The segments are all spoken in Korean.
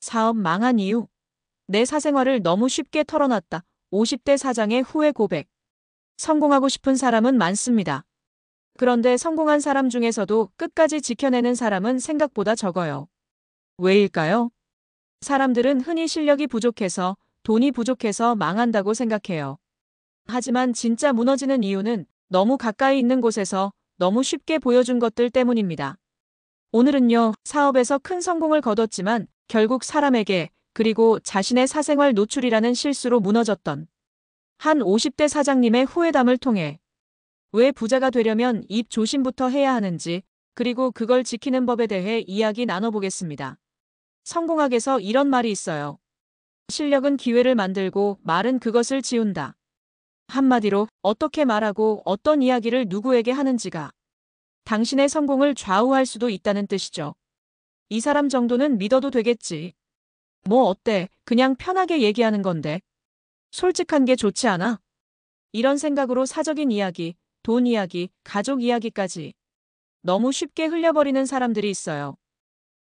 사업 망한 이유. 내 사생활을 너무 쉽게 털어놨다. 50대 사장의 후회 고백. 성공하고 싶은 사람은 많습니다. 그런데 성공한 사람 중에서도 끝까지 지켜내는 사람은 생각보다 적어요. 왜일까요? 사람들은 흔히 실력이 부족해서, 돈이 부족해서 망한다고 생각해요. 하지만 진짜 무너지는 이유는 너무 가까이 있는 곳에서 너무 쉽게 보여준 것들 때문입니다. 오늘은요, 사업에서 큰 성공을 거뒀지만 결국 사람에게, 그리고 자신의 사생활 노출이라는 실수로 무너졌던 한 50대 사장님의 후회담을 통해 왜 부자가 되려면 입 조심부터 해야 하는지, 그리고 그걸 지키는 법에 대해 이야기 나눠보겠습니다. 성공학에서 이런 말이 있어요. 실력은 기회를 만들고 말은 그것을 지운다. 한마디로 어떻게 말하고 어떤 이야기를 누구에게 하는지가 당신의 성공을 좌우할 수도 있다는 뜻이죠. 이 사람 정도는 믿어도 되겠지. 뭐 어때? 그냥 편하게 얘기하는 건데. 솔직한 게 좋지 않아? 이런 생각으로 사적인 이야기, 돈 이야기, 가족 이야기까지 너무 쉽게 흘려버리는 사람들이 있어요.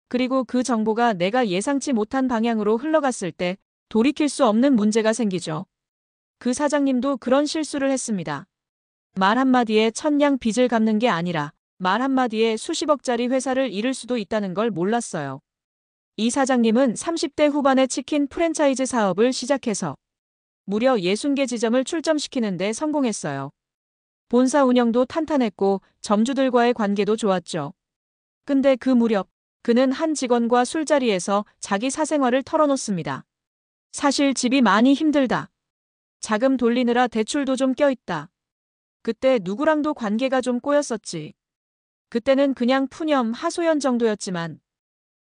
그리고 그 정보가 내가 예상치 못한 방향으로 흘러갔을 때 돌이킬 수 없는 문제가 생기죠. 그 사장님도 그런 실수를 했습니다. 말 한마디에 천냥 빚을 갚는 게 아니라 말 한마디에 수십억짜리 회사를 잃을 수도 있다는 걸 몰랐어요. 이 사장님은 30대 후반에 치킨 프랜차이즈 사업을 시작해서 무려 60개 지점을 출점시키는데 성공했어요. 본사 운영도 탄탄했고 점주들과의 관계도 좋았죠. 근데 그 무렵 그는 한 직원과 술자리에서 자기 사생활을 털어놓습니다. 사실 집이 많이 힘들다. 자금 돌리느라 대출도 좀 껴있다. 그때 누구랑도 관계가 좀 꼬였었지. 그때는 그냥 푸념 하소연 정도였지만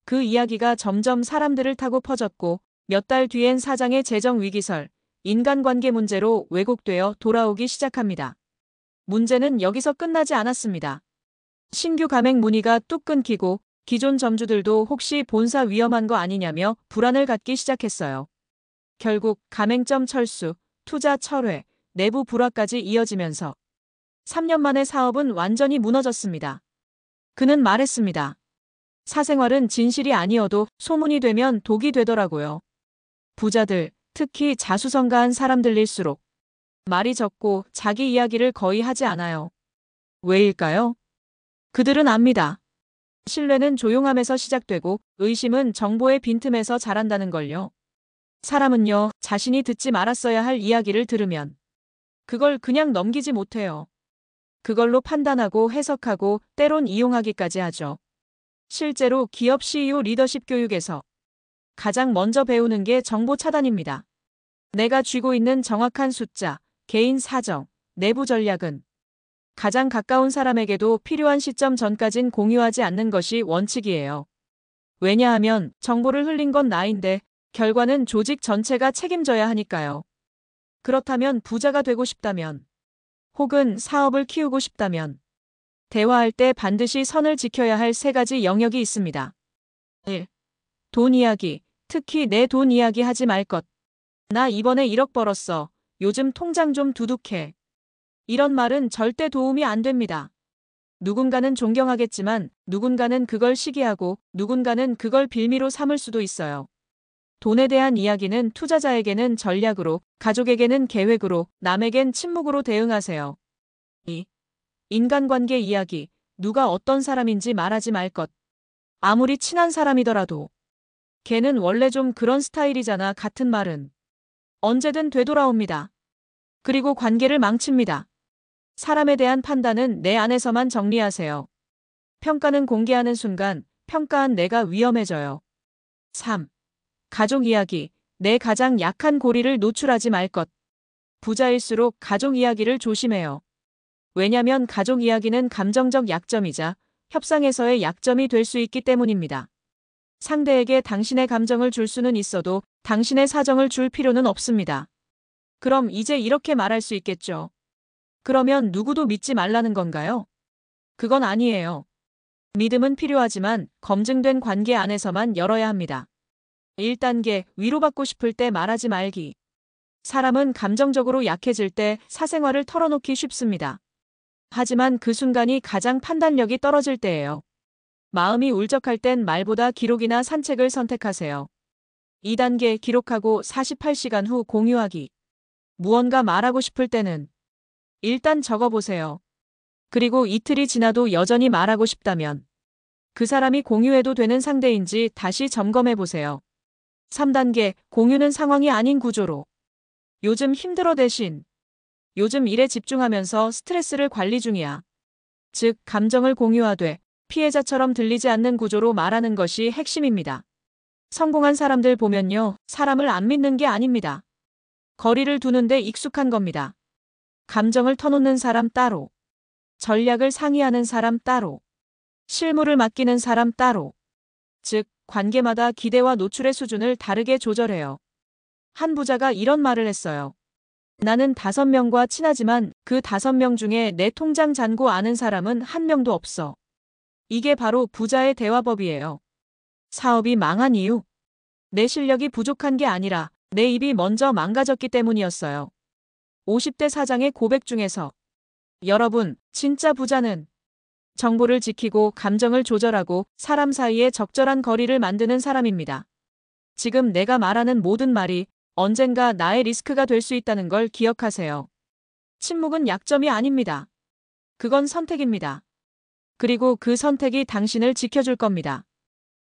그 이야기가 점점 사람들을 타고 퍼졌고 몇 달 뒤엔 사장의 재정 위기설, 인간관계 문제로 왜곡되어 돌아오기 시작합니다. 문제는 여기서 끝나지 않았습니다. 신규 가맹 문의가 뚝 끊기고 기존 점주들도 혹시 본사 위험한 거 아니냐며 불안을 갖기 시작했어요. 결국 가맹점 철수, 투자 철회, 내부 불화까지 이어지면서 3년 만에 사업은 완전히 무너졌습니다. 그는 말했습니다. 사생활은 진실이 아니어도 소문이 되면 독이 되더라고요. 부자들, 특히 자수성가한 사람들일수록 말이 적고 자기 이야기를 거의 하지 않아요. 왜일까요? 그들은 압니다. 신뢰는 조용함에서 시작되고 의심은 정보의 빈틈에서 자란다는 걸요. 사람은요, 자신이 듣지 말았어야 할 이야기를 들으면 그걸 그냥 넘기지 못해요. 그걸로 판단하고 해석하고 때론 이용하기까지 하죠. 실제로 기업 CEO 리더십 교육에서 가장 먼저 배우는 게 정보 차단입니다. 내가 쥐고 있는 정확한 숫자, 개인 사정, 내부 전략은 가장 가까운 사람에게도 필요한 시점 전까진 공유하지 않는 것이 원칙이에요. 왜냐하면 정보를 흘린 건 나인데 결과는 조직 전체가 책임져야 하니까요. 그렇다면 부자가 되고 싶다면 혹은 사업을 키우고 싶다면 대화할 때 반드시 선을 지켜야 할 세 가지 영역이 있습니다. 1. 돈 이야기, 특히 내 돈 이야기 하지 말 것. 나 이번에 1억 벌었어. 요즘 통장 좀 두둑해. 이런 말은 절대 도움이 안 됩니다. 누군가는 존경하겠지만 누군가는 그걸 시기하고 누군가는 그걸 빌미로 삼을 수도 있어요. 돈에 대한 이야기는 투자자에게는 전략으로, 가족에게는 계획으로, 남에겐 침묵으로 대응하세요. 2. 인간관계 이야기, 누가 어떤 사람인지 말하지 말 것. 아무리 친한 사람이더라도 걔는 원래 좀 그런 스타일이잖아 같은 말은 언제든 되돌아옵니다. 그리고 관계를 망칩니다. 사람에 대한 판단은 내 안에서만 정리하세요. 평가는 공개하는 순간 평가한 내가 위험해져요. 3. 가족 이야기, 내 가장 약한 고리를 노출하지 말 것. 부자일수록 가족 이야기를 조심해요. 왜냐면 가족 이야기는 감정적 약점이자 협상에서의 약점이 될 수 있기 때문입니다. 상대에게 당신의 감정을 줄 수는 있어도 당신의 사정을 줄 필요는 없습니다. 그럼 이제 이렇게 말할 수 있겠죠. 그러면 누구도 믿지 말라는 건가요? 그건 아니에요. 믿음은 필요하지만 검증된 관계 안에서만 열어야 합니다. 1단계, 위로받고 싶을 때 말하지 말기. 사람은 감정적으로 약해질 때 사생활을 털어놓기 쉽습니다. 하지만 그 순간이 가장 판단력이 떨어질 때예요. 마음이 울적할 땐 말보다 기록이나 산책을 선택하세요. 2단계 기록하고 48시간 후 공유하기. 무언가 말하고 싶을 때는 일단 적어보세요. 그리고 이틀이 지나도 여전히 말하고 싶다면 그 사람이 공유해도 되는 상대인지 다시 점검해보세요. 3단계 공유는 상황이 아닌 구조로. 요즘 힘들어 대신 요즘 일에 집중하면서 스트레스를 관리 중이야. 즉, 감정을 공유하되 피해자처럼 들리지 않는 구조로 말하는 것이 핵심입니다. 성공한 사람들 보면요, 사람을 안 믿는 게 아닙니다. 거리를 두는데 익숙한 겁니다. 감정을 터놓는 사람 따로, 전략을 상의하는 사람 따로, 실무를 맡기는 사람 따로. 즉, 관계마다 기대와 노출의 수준을 다르게 조절해요. 한 부자가 이런 말을 했어요. 나는 5명과 친하지만 그 5명 중에 내 통장 잔고 아는 사람은 한 명도 없어. 이게 바로 부자의 대화법이에요. 사업이 망한 이유. 내 실력이 부족한 게 아니라 내 입이 먼저 망가졌기 때문이었어요. 50대 사장의 고백 중에서 여러분, 진짜 부자는 정보를 지키고 감정을 조절하고 사람 사이에 적절한 거리를 만드는 사람입니다. 지금 내가 말하는 모든 말이 언젠가 나의 리스크가 될 수 있다는 걸 기억하세요. 침묵은 약점이 아닙니다. 그건 선택입니다. 그리고 그 선택이 당신을 지켜줄 겁니다.